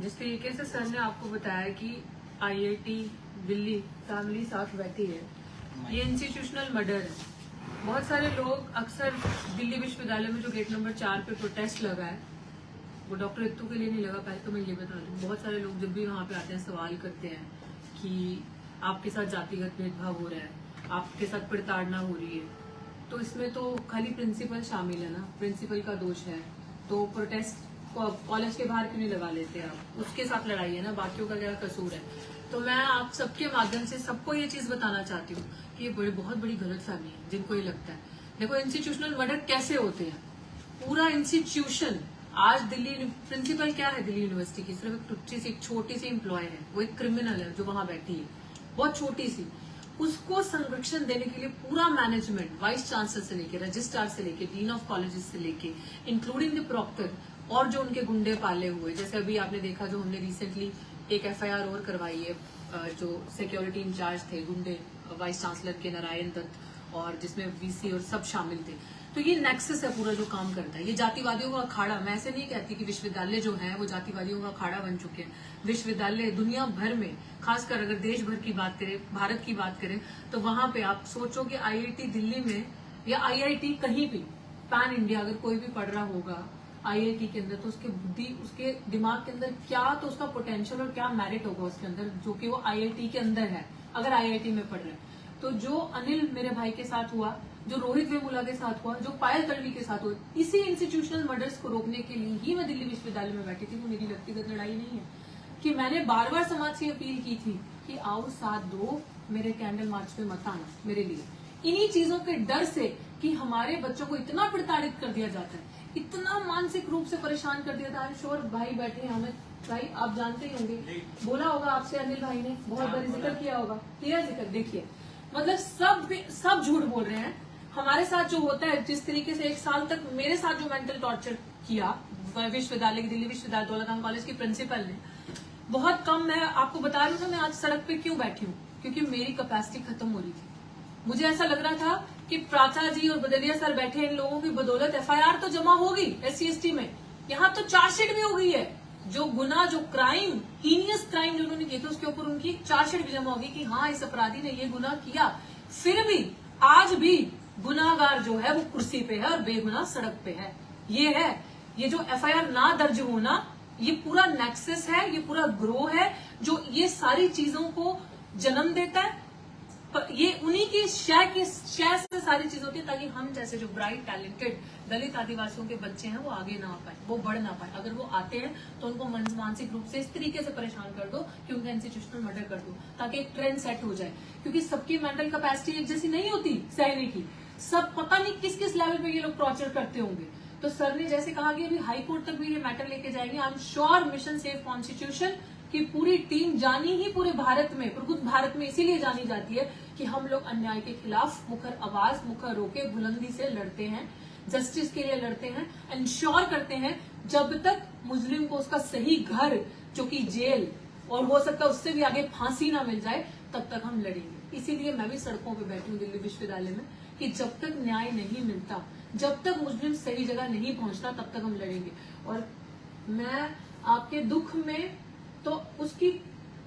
जिस तरीके से सर ने आपको बताया कि आईआईटी दिल्ली फैमिली साथ बैठी है, ये इंस्टीट्यूशनल मर्डर है। बहुत सारे लोग अक्सर दिल्ली विश्वविद्यालय में जो गेट नंबर 4 पे प्रोटेस्ट लगा है, वो डॉक्टर इत्तू के लिए नहीं लगा। पहले तो मैं ये बता दूं, बहुत सारे लोग जब भी वहाँ पे आते हैं सवाल करते हैं कि आपके साथ जातिगत भेदभाव हो रहा है, आपके साथ प्रताड़ना हो रही है, तो इसमें तो खाली प्रिंसिपल शामिल है ना, प्रिंसिपल का दोष है। तो प्रोटेस्ट कॉलेज के बाहर क्यों नहीं लगा लेते आप, उसके साथ लड़ाई है ना, बाकियों का क्या कसूर है। तो मैं आप सबके माध्यम से सबको ये चीज बताना चाहती हूँ कि ये बहुत बड़ी गलतफहमी है जिनको ये लगता है। देखो, इंस्टीट्यूशनल मर्डर कैसे होते हैं, पूरा इंस्टीट्यूशन। आज दिल्ली प्रिंसिपल क्या है दिल्ली यूनिवर्सिटी की, सिर्फ एक टुच्ची सी एक छोटी सी एम्प्लॉय है, वो एक क्रिमिनल है जो वहां बैठी है, बहुत छोटी सी। उसको संरक्षण देने के लिए पूरा मैनेजमेंट, वाइस चांसलर से लेके रजिस्ट्रार से लेके डीन ऑफ कॉलेजेस से लेके इंक्लूडिंग द प्रॉक्टर और जो उनके गुंडे पाले हुए, जैसे अभी आपने देखा जो हमने रिसेंटली एक एफआईआर और करवाई है, जो सिक्योरिटी इंचार्ज थे गुंडे वाइस चांसलर के नारायण दत्त, और जिसमें वीसी और सब शामिल थे। तो ये नेक्सस है पूरा जो काम करता है, ये जातिवादियों का अखाड़ा। मैं ऐसे नहीं कहती कि विश्वविद्यालय जो है वो जातिवादियों का अखाड़ा बन चुके हैं। विश्वविद्यालय दुनिया भर में, खासकर अगर देश भर की बात करें, भारत की बात करें, तो वहां पे आप सोचो कि आईआईटी दिल्ली में या आईआईटी कहीं भी पैन इंडिया अगर कोई भी पढ़ रहा होगा आईआईटी के अंदर, तो उसके बुद्धि, उसके दिमाग के अंदर क्या, तो उसका पोटेंशियल और क्या मेरिट होगा उसके अंदर, जो कि वो आईआईटी के अंदर है अगर आईआईटी में पढ़ रहे हैं। तो जो अनिल मेरे भाई के साथ हुआ, जो रोहित वेमुला के साथ हुआ, जो पायल तड़वी के साथ हुआ, इसी इंस्टीट्यूशनल मर्डर्स को रोकने के लिए ही मैं दिल्ली विश्वविद्यालय में बैठी थी। वो मेरी व्यक्तिगत लड़ाई नहीं है कि मैंने बार बार समाज से अपील की थी कि आओ साथ दो, मेरे कैंडल मार्च पे मत आना मेरे लिए। इन्हीं चीजों के डर से कि हमारे बच्चों को इतना प्रताड़ित कर दिया जाता है, इतना मानसिक रूप से परेशान कर दिया था। आई श्योर भाई बैठे हैं, हमें भाई आप जानते ही होंगे, बोला होगा आपसे अनिल भाई ने, बहुत बार जिक्र किया होगा, किया जिक्र। देखिए, मतलब सब झूठ बोल रहे हैं। हमारे साथ जो होता है, जिस तरीके से 1 साल तक मेरे साथ जो मेंटल टॉर्चर किया विश्वविद्यालय, दिल्ली विश्वविद्यालय दौलतखान कॉलेज की प्रिंसिपल ने, बहुत कम। मैं आपको बता रही हूँ ना, मैं आज सड़क पे क्यों बैठी हूँ, क्योंकि मेरी कैपेसिटी खत्म हो रही थी। मुझे ऐसा लग रहा था कि प्राचार्य जी और बदलिया सर बैठे, इन लोगों की बदौलत एफआईआर तो जमा होगी SC/ST में, यहाँ तो चार्जशीट भी हो गई है। जो गुना, जो क्राइम, हीनियस क्राइम जो उन्होंने किए थे, उसके ऊपर उनकी चार्जशीट भी जमा होगी कि हाँ इस अपराधी ने ये गुनाह किया। फिर भी आज भी गुनाहगार जो है वो कुर्सी पे है और बेगुनाह सड़क पे है। ये जो एफआईआर ना दर्ज होना, ये पूरा नेक्सस है, ये पूरा ग्रोह है जो ये सारी चीजों को जन्म देता है। ये उन्हीं की शय से सारी चीज होती है, ताकि हम जैसे जो ब्राइट टैलेंटेड दलित आदिवासियों के बच्चे हैं वो आगे ना आ पाए, वो बढ़ ना पाए। अगर वो आते हैं तो उनको मानसिक रूप से इस तरीके से परेशान कर दो कि उनका इंस्टीट्यूशनल मर्डर कर दो, ताकि एक ट्रेंड सेट हो जाए। क्योंकि सबकी मेंटल कैपेसिटी एक जैसी नहीं होती सहने की। सब पता नहीं किस किस लेवल पे ये लोग टॉर्चर करते होंगे। तो सर ने जैसे कहा कि अभी हाई कोर्ट तक भी ये मैटर लेके जाएंगे। I am sure mission safe constitution की पूरी टीम जानी ही पूरे भारत में, प्रबुद्ध भारत में इसीलिए जानी जाती है कि हम लोग अन्याय के खिलाफ मुखर आवाज, मुखर रोके बुलंदी से लड़ते हैं, जस्टिस के लिए लड़ते हैं, इंश्योर करते हैं जब तक मुस्लिम को उसका सही घर, जो कि जेल और हो सकता है उससे भी आगे फांसी ना मिल जाए, तब तक हम लड़ेंगे। इसीलिए मैं भी सड़कों पे बैठी हूँ दिल्ली विश्वविद्यालय में कि जब तक न्याय नहीं मिलता, जब तक मुस्लिम सही जगह नहीं पहुंचता, तब तक हम लड़ेंगे। और मैं आपके दुख में तो उसकी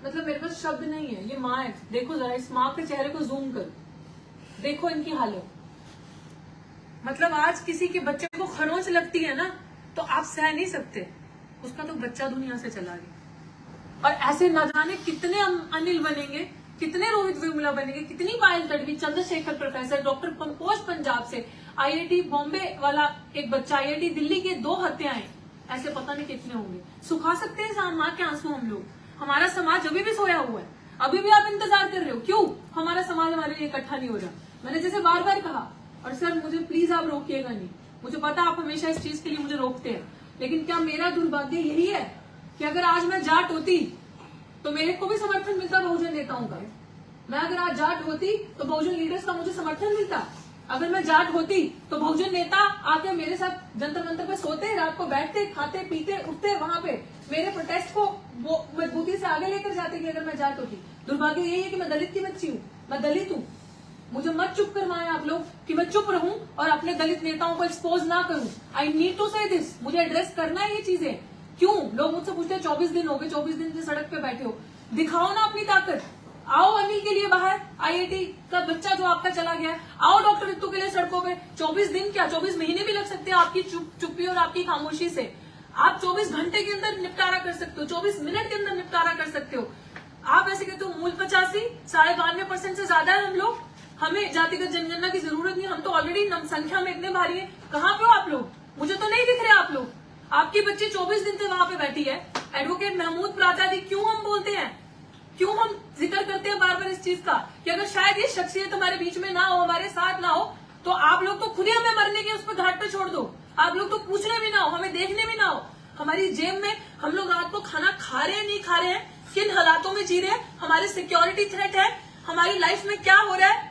मतलब मेरे पास शब्द नहीं है। ये माँ है, देखो जरा इस माँ के चेहरे को जूम करो, देखो इनकी हालत। मतलब आज किसी के बच्चे को खरोंच लगती है ना, तो आप सह नहीं सकते, उसका तो बच्चा दुनिया से चला गया। और ऐसे न जाने कितने अनिल बनेंगे, कितने रोहित वेमुला बनेंगे, कितनी पायल तड़वी, चंद्रशेखर प्रोफेसर, डॉक्टर कंपोज पंजाब से, आईआईटी बॉम्बे वाला एक बच्चा, आईआईटी दिल्ली के 2 हत्याएं, ऐसे पता नहीं कितने होंगे। सुखा सकते हैं माँ के आंसू हम लोग। हमारा समाज अभी भी सोया हुआ है, अभी भी आप इंतजार कर रहे हो। क्यों हमारा समाज हमारे लिए इकट्ठा नहीं हो रहा? मैंने जैसे बार बार कहा, और सर मुझे प्लीज आप रोकिएगा नहीं, मुझे पता आप हमेशा इस चीज के लिए मुझे रोकते हैं, लेकिन क्या मेरा दुर्भाग्य यही है कि अगर आज मैं जाट होती तो मेरे को भी समर्थन मिलता बहुजन नेताओं का? मैं अगर आज जाट होती तो बहुजन लीडर्स का मुझे समर्थन मिलता? अगर मैं जाट होती तो बहुजन नेता आके मेरे साथ जंतर मंतर पे सोते, रात को बैठते, खाते पीते, उठते, वहां पे मेरे प्रोटेस्ट को वो मजबूती से आगे लेकर जाते कि अगर मैं जाट होती। दुर्भाग्य यही है कि मैं दलित की बच्ची हूँ, मैं दलित हूँ। मुझे मत चुप करवाएं आप लोग कि मैं चुप रहूं और अपने दलित नेताओं को एक्सपोज ना करूं। आई नीड टू से दिस, मुझे एड्रेस करना है ये चीजें। क्यों लोग मुझसे पूछते हैं 24 दिन हो गए, 24 दिन से सड़क पे बैठे हो, दिखाओ ना अपनी ताकत। आओ अनिल के लिए बाहर, आईआईटी का बच्चा जो आपका चला गया, आओ डॉक्टर रितु के लिए सड़कों पे। 24 दिन क्या 24 महीने भी लग सकते हैं आपकी चुप्पी और आपकी खामोशी से। आप 24 घंटे के अंदर निपटारा कर सकते हो, 24 मिनट के अंदर निपटारा कर सकते हो। आप ऐसे कहते हो मूल 85, 92% से ज्यादा है हम लोग, हमें जातिगत जनगणना की जरूरत नहीं, हम तो ऑलरेडी संख्या में इतने भारी है। कहाँ पे हो आप लोग? मुझे तो नहीं दिख रहे आप लोग। आपकी बच्ची 24 दिन से वहां पे बैठी है। एडवोकेट महमूद प्राचा जी, क्यों हम बोलते हैं, क्यों हम जिक्र करते हैं बार बार इस चीज का कि अगर शायद ये शख्सियत हमारे बीच में ना हो, हमारे साथ ना हो, तो आप लोग तो खुद ही हमें मरने के उस पर घाट पे छोड़ दो। आप लोग तो पूछने भी ना हो, हमें देखने भी ना हो, हमारी जेब में हम लोग रात को खाना खा रहे हैं नहीं खा रहे हैं, किन हालातों में जी रहे हैं, हमारे सिक्योरिटी थ्रेट है, हमारी लाइफ में क्या हो रहा है,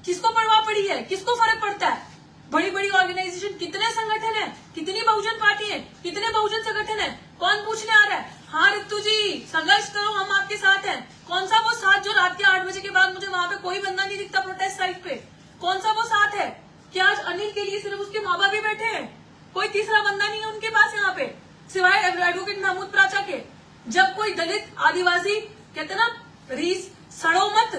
किसको परवाह पड़ी है, किसको फर्क पड़ता है। बड़ी बड़ी ऑर्गेनाइजेशन, कितने संगठन है, कितनी बहुजन पार्टी है, कितने बहुजन संगठन है, कौन पूछने आ रहा है? हाँ रितु जी, संघर्ष करो, हम आपके साथ हैं। कौन सा वो साथ जो रात के 8 बजे के बाद मुझे वहां पे कोई बंदा नहीं दिखता प्रोटेस्ट साइट पे? कौन सा वो साथ है? क्या आज अनिल के लिए सिर्फ उसके माँ बाप ही बैठे हैं? कोई तीसरा बंदा नहीं है उनके पास यहाँ पे सिवाय एडवोकेट महमूद प्राचा के। जब कोई दलित आदिवासी कहते ना, रीस सड़ो मत,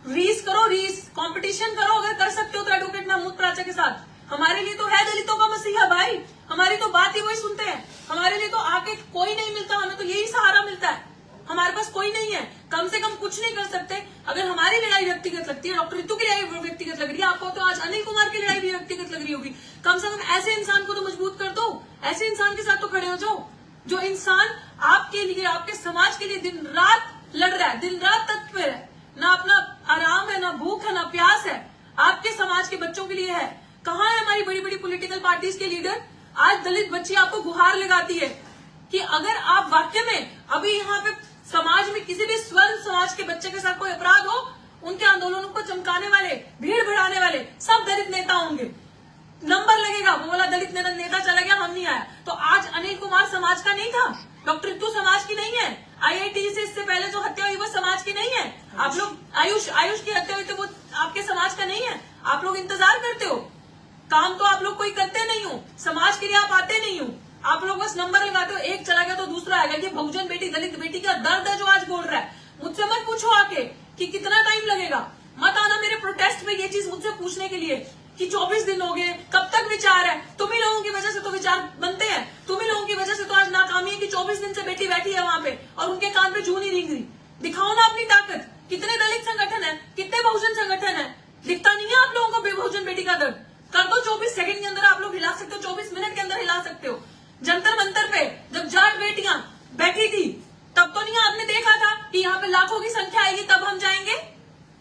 रीस करो, रीस कंपटीशन करो, अगर कर सकते हो तो एडवोकेट महमूद प्राचा के साथ। हमारे लिए तो है दलितों का मसीहा भाई, हमारी तो बात ही वही सुनते हैं। हमारे लिए तो आके कोई नहीं मिलता, हमें तो यही सहारा मिलता है। हमारे पास कोई नहीं है, कम से कम कुछ नहीं कर सकते। अगर हमारी लड़ाई व्यक्तिगत लगती है, डॉक्टर रितु की लड़ाई व्यक्तिगत लग रही है, आपको तो आज अनिल कुमार की लड़ाई भी व्यक्तिगत लग रही होगी। कम से कम ऐसे इंसान को तो मजबूत कर दो, ऐसे इंसान के साथ तो खड़े हो जाओ, जो इंसान आपके लिए, आपके समाज के लिए दिन रात लड़ रहा है, दिन रात तत्पर है, ना अपना आराम है, ना भूख है, ना प्यास है, आपके समाज के बच्चों के लिए है। कहाँ है हमारी बड़ी बड़ी पॉलिटिकल पार्टीज के लीडर? आज दलित बच्ची आपको गुहार लगाती है कि अगर आप वाकई में अभी यहाँ पे समाज में किसी भी स्वर्ण समाज के बच्चे के साथ कोई अपराध हो, उनके आंदोलनों को चमकाने वाले, भीड़ बढ़ाने वाले सब दलित नेता होंगे। नंबर लगेगा, वो वाला दलित नेता चला गया, हम नहीं आया। तो आज अनिल कुमार समाज का नहीं था, डॉक्टर रितु समाज की नहीं है, आईआईटी से इससे पहले जो हत्या हुई वो समाज की नहीं है, आप लोग आयुष की हत्या हुई थी वो आपके समाज का नहीं है। आप लोग इंतजार करते हो, काम तो आप लोग कोई करते नहीं हो, समाज के लिए आप आते नहीं हो, आप लोग बस नंबर लगाते हो, एक चला गया तो दूसरा आएगा। ये बहुजन बेटी, दलित बेटी का दर्द है जो आज बोल रहा है। मुझसे मत पूछो आके कि कितना टाइम लगेगा, मत आना मेरे प्रोटेस्ट में ये चीज मुझसे पूछने के लिए कि 24 दिन हो गए, कब तक विचार है। तुम ही लोगों की वजह से तो विचार बनते हैं, तुम ही लोगों की वजह से तो आज नाकामी है कि 24 दिन से बेटी बैठी है वहां पे और उनके कान पे जूं नहीं रेंग रही। दिखाओ ना अपनी ताकत, कितने दलित संगठन है, कितने बहुजन संगठन है, दिखता नहीं है आप लोगों को बहुजन बेटी का दर्द? कर दो, 24 सेकंड के अंदर आप लोग हिला सकते हो, 24 मिनट के अंदर हिला सकते हो। जंतर मंतर पे जब जाट बेटियां बैठी थी तब तो नहीं आपने देखा था कि यहाँ पे लाखों की संख्या आएगी तब हम जाएंगे?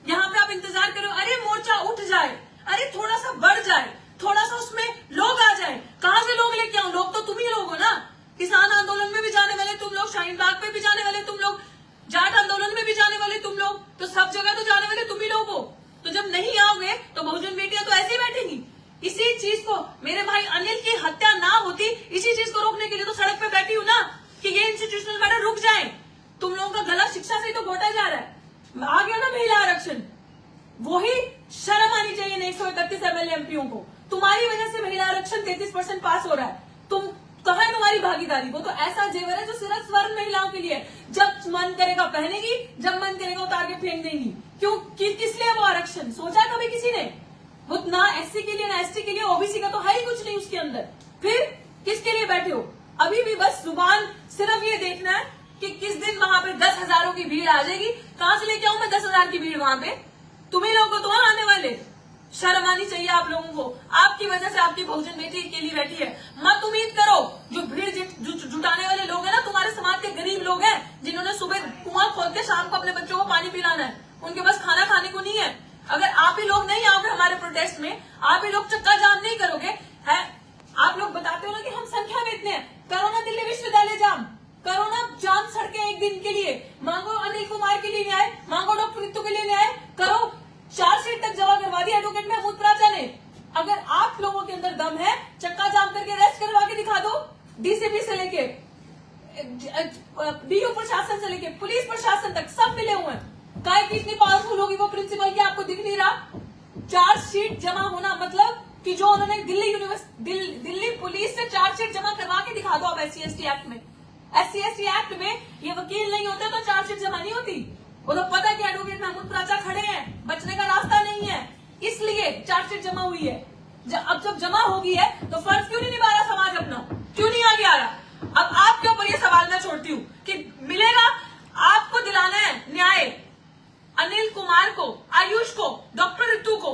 यहाँ पे आप इंतजार करो, अरे मोर्चा उठ जाए, अरे थोड़ा सा बढ़ जाए, थोड़ा सा उसमें लोग आ जाए। कहाँ से लोग लेके आओ? लोग तो तुम ही लोग हो ना। किसान आंदोलन में भी जाने वाले तुम लोग, शाहीन बाग पे भी जाने वाले तुम लोग, जाट आंदोलन में भी जाने वाले तुम लोग, तो सब जगह तो जाने वाले तुम ही लोग हो। तो जब नहीं आओगे तो बहुजन बेटियां तो ऐसे ही बैठेंगी। इसी चीज को, मेरे भाई अनिल की हत्या ना होती, इसी चीज को रोकने के लिए तो सड़क पे बैठी हूं ना कि ये इंस्टीट्यूशनल मैटर रुक जाए। तुम लोगों का गला शिक्षा से ही तो घोटा जा रहा है। आ गया ना महिला आरक्षण, वही शर्म आनी चाहिए 131 एमएलए एमपीओ को। तुम्हारी वजह से महिला आरक्षण 33% पास हो रहा है। तुम कहाँ है तुम्हारी भागीदारी? वो तो ऐसा जेवर है जो सिर्फ स्वर्ण महिलाओं के लिए, जब मन करेगा पहनेगी, जब मन करेगा उतार के फेंक देंगी। क्यों, किस लिए वो आरक्षण सोचा कभी किसी ने? वो ना एससी के लिए ना एसटी के लिए, ओबीसी का तो है ही कुछ नहीं उसके अंदर। फिर किसके लिए बैठे हो? अभी भी बस जुबान सिर्फ ये देखना है कि किस दिन वहां पे 10,000 की भीड़ आ जाएगी। कहां से लेके आऊं मैं 10,000 की भीड़ वहां पे? तुम्ही लोगों को तो वहां आने वाले। शर्म आनी चाहिए आप लोगों को, आपकी वजह से आपकी बहुजन बेटी के लिए बैठी है। मत उम्मीद करो, जो भीड़ जुटाने वाले लोग हैं ना, तुम्हारे समाज के गरीब लोग हैं जिन्होंने सुबह कुआं खोद के शाम को अपने बच्चों को पानी पिलाना है, उनके पास खाना खाने को नहीं है। अगर आप ही लोग नहीं आओगे हमारे प्रोटेस्ट में, आप ही लोग चक्का जाम नहीं करोगे, है आप लोग बताते हो ना कि हम संख्या में इतने हैं, करो ना दिल्ली विश्वविद्यालय जाम, करो ना जाम सड़कें एक दिन के लिए, मांगो अनिल कुमार के लिए न्याय, मांगो डॉक्टर रितु के लिए न्याय, करो। चार्जशीट तक जमा करवा दी एडवोकेट महमूद प्राचा ने। अगर आप लोगों के अंदर दम है, चक्का जाम करके अरेस्ट करवा के दिखा दो, डीसीपी से लेके डीयू प्रशासन से लेके पुलिस प्रशासन तक सब मिले हुए हैं। काय की इतनी पावरफुल होगी वो प्रिंसिपल की आपको दिख नहीं रहा? चार्जशीट जमा होना मतलब कि जो उन्होंने दिल्ली पुलिस से चार्जशीट जमा करवा के दिखा दो आप SC/ST एक्ट में। SC/ST एक्ट में ये वकील नहीं होते तो चार्जशीट जमा नहीं होती। वो तो पता है कि एडवोकेट महमूद प्राचा खड़े हैं, बचने का रास्ता नहीं है, इसलिए चार्जशीट जमा हुई है। अब जब जमा होगी है तो फर्ज क्यों नहीं निभा रहा समाज अपना, क्यों नहीं आगे आ रहा? अब आपके ऊपर ये सवाल मैं छोड़ती हूँ कि मिलेगा आपको दिलाना है न्याय अनिल कुमार को, आयुष को, डॉक्टर रितु को।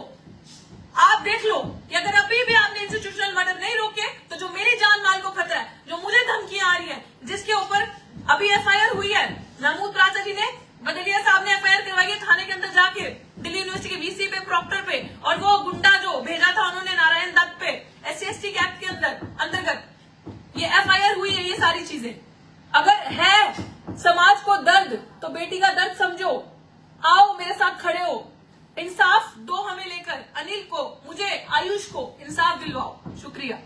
आप देख लो कि अगर अभी भी आपने इंस्टीट्यूशनल मर्डर नहीं रोके तो जो मेरी जान माल को खतरा है, जो मुझे धमकियां आ रही है, जिसके ऊपर अभी FIR हुई है, महमूद प्राचा जी ने, बदलिया साहब ने FIR करवाई है थाने के अंदर जाके, दिल्ली यूनिवर्सिटी के VC पे, प्रॉक्टर पे, और वो गुंडा जो भेजा था उन्होंने नारायण दत्त पे, SC/ST एक्ट के अंतर्गत ये FIR हुई है। ये सारी चीजें अगर है समाज को दर्द तो बेटी का दर्द समझो, आओ मेरे साथ खड़े हो, इंसाफ दो हमें लेकर, अनिल को, मुझे, आयुष को इंसाफ दिलवाओ। शुक्रिया।